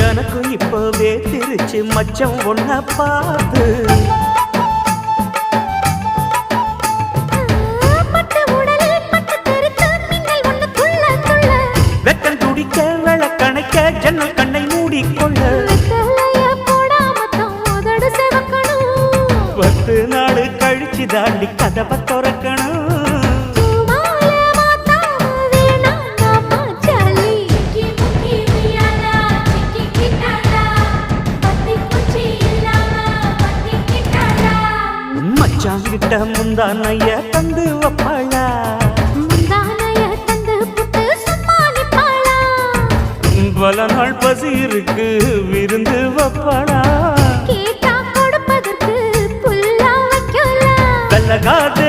எனக்கும் இப்பவே திருச்சு மச்சம் ஒன்ன பார்த்து வெக்கம் துடிக்க விளக்கணைக்க ஜன்னல் கண்ணை மூடிக்கொள்ள 10 நாள் கழிச்சு தாண்டி கதவை திறக்கணும். மச்சாங்கிட்ட முந்தானைய தந்து வப்பாளா, பல நாள் பசி இருக்கு விருந்து வப்பாளா, வெள்ளகாத